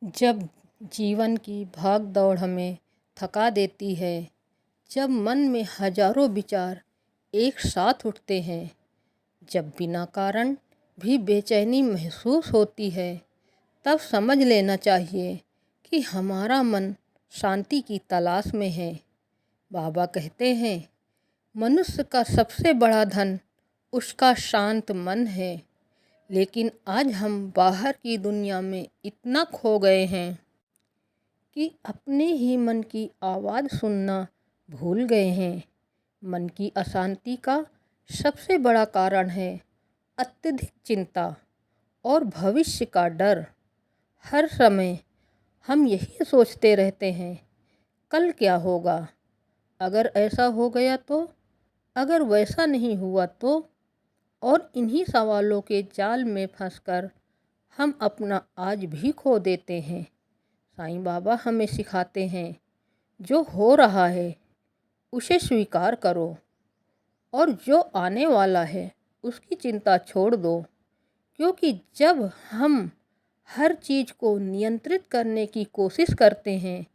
जब जीवन की भाग दौड़ हमें थका देती है, जब मन में हजारों विचार एक साथ उठते हैं, जब बिना कारण भी बेचैनी महसूस होती है, तब समझ लेना चाहिए कि हमारा मन शांति की तलाश में है। बाबा कहते हैं, मनुष्य का सबसे बड़ा धन उसका शांत मन है। लेकिन आज हम बाहर की दुनिया में इतना खो गए हैं कि अपने ही मन की आवाज़ सुनना भूल गए हैं। मन की अशांति का सबसे बड़ा कारण है अत्यधिक चिंता और भविष्य का डर। हर समय हम यही सोचते रहते हैं, कल क्या होगा, अगर ऐसा हो गया तो, अगर वैसा नहीं हुआ तो। और इन्हीं सवालों के जाल में फंसकर हम अपना आज भी खो देते हैं। साईं बाबा हमें सिखाते हैं, जो हो रहा है उसे स्वीकार करो और जो आने वाला है उसकी चिंता छोड़ दो। क्योंकि जब हम हर चीज़ को नियंत्रित करने की कोशिश करते हैं,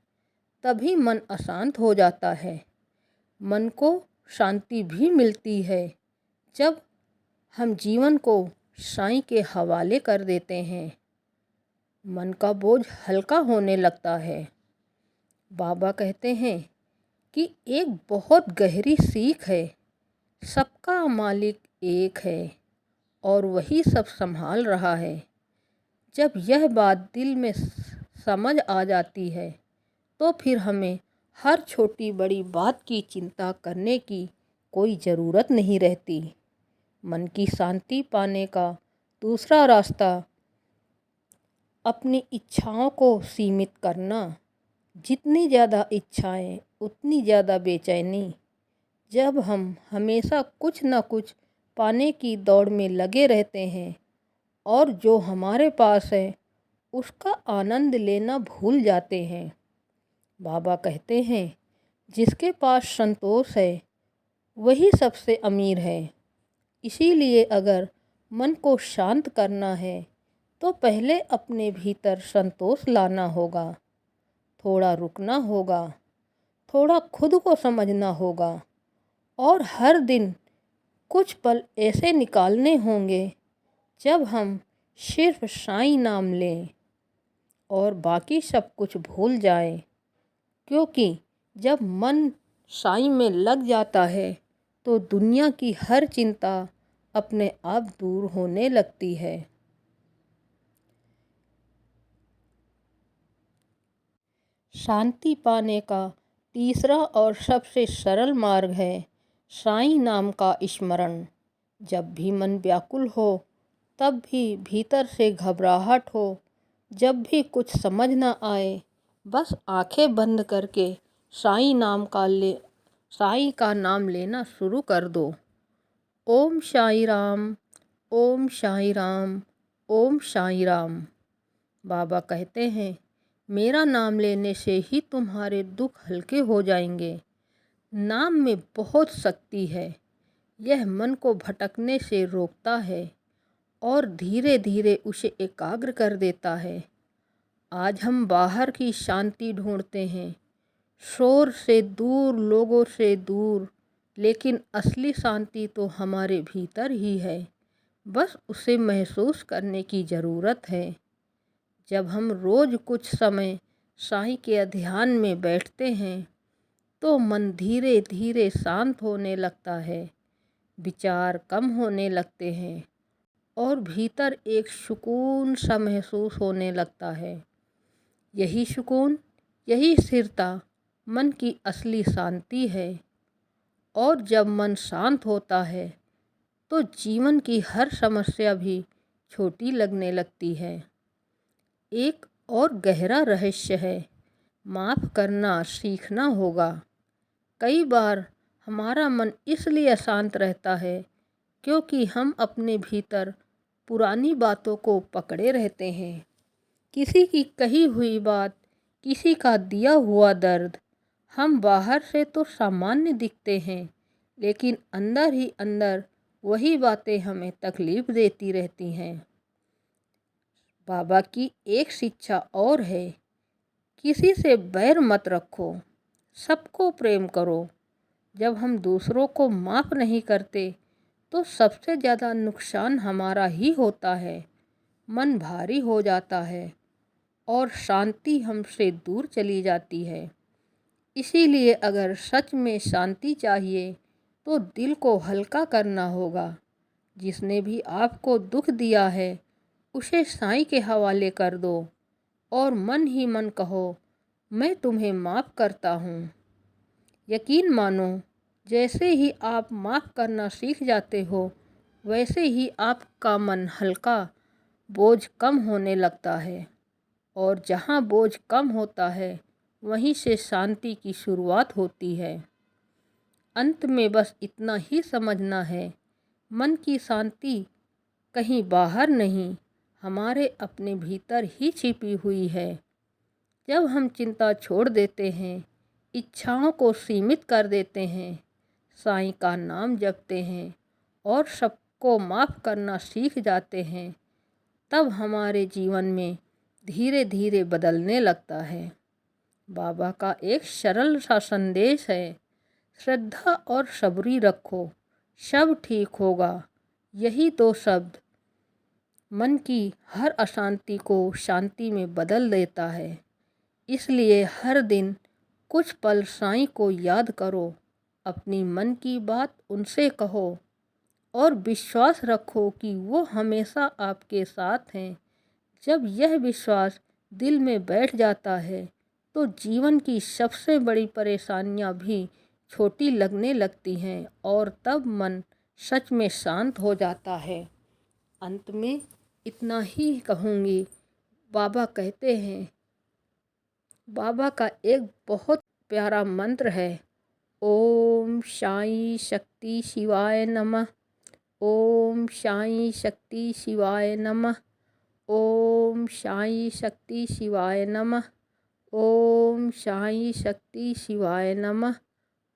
तभी मन अशांत हो जाता है। मन को शांति भी मिलती है जब हम जीवन को साईं के हवाले कर देते हैं। मन का बोझ हल्का होने लगता है। बाबा कहते हैं कि एक बहुत गहरी सीख है, सबका मालिक एक है और वही सब संभाल रहा है। जब यह बात दिल में समझ आ जाती है, तो फिर हमें हर छोटी बड़ी बात की चिंता करने की कोई ज़रूरत नहीं रहती। मन की शांति पाने का दूसरा रास्ता अपनी इच्छाओं को सीमित करना। जितनी ज़्यादा इच्छाएं उतनी ज़्यादा बेचैनी। जब हम हमेशा कुछ न कुछ पाने की दौड़ में लगे रहते हैं और जो हमारे पास है उसका आनंद लेना भूल जाते हैं। बाबा कहते हैं, जिसके पास संतोष है वही सबसे अमीर है। इसीलिए अगर मन को शांत करना है तो पहले अपने भीतर संतोष लाना होगा। थोड़ा रुकना होगा, थोड़ा खुद को समझना होगा और हर दिन कुछ पल ऐसे निकालने होंगे जब हम सिर्फ साईं नाम लें और बाकी सब कुछ भूल जाएं। क्योंकि जब मन साईं में लग जाता है तो दुनिया की हर चिंता अपने आप दूर होने लगती है। शांति पाने का तीसरा और सबसे सरल मार्ग है साईं नाम का स्मरण। जब भी मन व्याकुल हो, तब भी भीतर से घबराहट हो, जब भी कुछ समझ न आए, बस आंखें बंद करके साईं का नाम लेना शुरू कर दो। ओम साईं राम, ओम साईं राम, ओम साईं राम। बाबा कहते हैं, मेरा नाम लेने से ही तुम्हारे दुख हल्के हो जाएंगे। नाम में बहुत शक्ति है। यह मन को भटकने से रोकता है और धीरे धीरे उसे एकाग्र कर देता है। आज हम बाहर की शांति ढूंढते हैं, शोर से दूर, लोगों से दूर, लेकिन असली शांति तो हमारे भीतर ही है। बस उसे महसूस करने की ज़रूरत है। जब हम रोज़ कुछ समय साईं के ध्यान में बैठते हैं तो मन धीरे धीरे शांत होने लगता है, विचार कम होने लगते हैं और भीतर एक सुकून सा महसूस होने लगता है। यही सुकून, यही स्थिरता मन की असली शांति है। और जब मन शांत होता है तो जीवन की हर समस्या भी छोटी लगने लगती है। एक और गहरा रहस्य है, माफ़ करना सीखना होगा। कई बार हमारा मन इसलिए अशांत रहता है क्योंकि हम अपने भीतर पुरानी बातों को पकड़े रहते हैं। किसी की कही हुई बात, किसी का दिया हुआ दर्द। हम बाहर से तो सामान्य दिखते हैं, लेकिन अंदर ही अंदर वही बातें हमें तकलीफ़ देती रहती हैं। बाबा की एक शिक्षा और है, किसी से बैर मत रखो, सबको प्रेम करो। जब हम दूसरों को माफ़ नहीं करते तो सबसे ज़्यादा नुकसान हमारा ही होता है। मन भारी हो जाता है और शांति हमसे दूर चली जाती है। इसीलिए अगर सच में शांति चाहिए तो दिल को हल्का करना होगा। जिसने भी आपको दुख दिया है उसे साईं के हवाले कर दो और मन ही मन कहो, मैं तुम्हें माफ़ करता हूँ। यकीन मानो, जैसे ही आप माफ़ करना सीख जाते हो वैसे ही आपका मन हल्का, बोझ कम होने लगता है। और जहाँ बोझ कम होता है वहीं से शांति की शुरुआत होती है। अंत में बस इतना ही समझना है, मन की शांति कहीं बाहर नहीं, हमारे अपने भीतर ही छिपी हुई है। जब हम चिंता छोड़ देते हैं, इच्छाओं को सीमित कर देते हैं, साईं का नाम जपते हैं और सबको माफ़ करना सीख जाते हैं, तब हमारे जीवन में धीरे धीरे बदलने लगता है। बाबा का एक सरल सा संदेश है, श्रद्धा और सबरी रखो, सब ठीक होगा। यही दो शब्द मन की हर अशांति को शांति में बदल देता है। इसलिए हर दिन कुछ पल साईं को याद करो, अपनी मन की बात उनसे कहो और विश्वास रखो कि वो हमेशा आपके साथ हैं। जब यह विश्वास दिल में बैठ जाता है तो जीवन की सबसे बड़ी परेशानियां भी छोटी लगने लगती हैं और तब मन सच में शांत हो जाता है। अंत में इतना ही कहूँगी, बाबा कहते हैं, बाबा का एक बहुत प्यारा मंत्र है, ओम साईं शक्ति शिवाय नमः, ओम साईं शक्ति शिवाय नमः, ओम साईं शक्ति शिवाय नमः, ओम साईं शक्ति शिवाय नमः,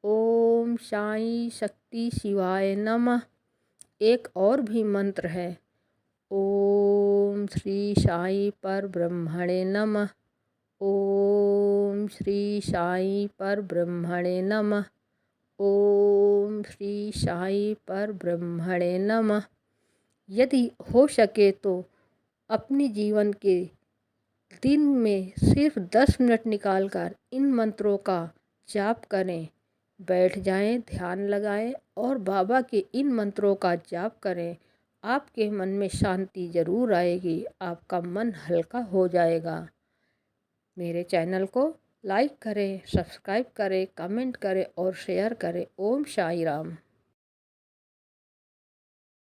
ओम साईं शक्ति शिवाय नमः। एक और भी मंत्र है, ओम श्री साईं परब्रह्मणे नमः, ओम श्री साईं परब्रह्मणे नमः, ओम श्री साईं परब्रह्मणे नमः। यदि हो सके तो अपने जीवन के दिन में सिर्फ 10 मिनट निकालकर इन मंत्रों का जाप करें। बैठ जाएं, ध्यान लगाएं और बाबा के इन मंत्रों का जाप करें। आपके मन में शांति ज़रूर आएगी, आपका मन हल्का हो जाएगा। मेरे चैनल को लाइक करें, सब्सक्राइब करें, कमेंट करें और शेयर करें। ओम साई राम।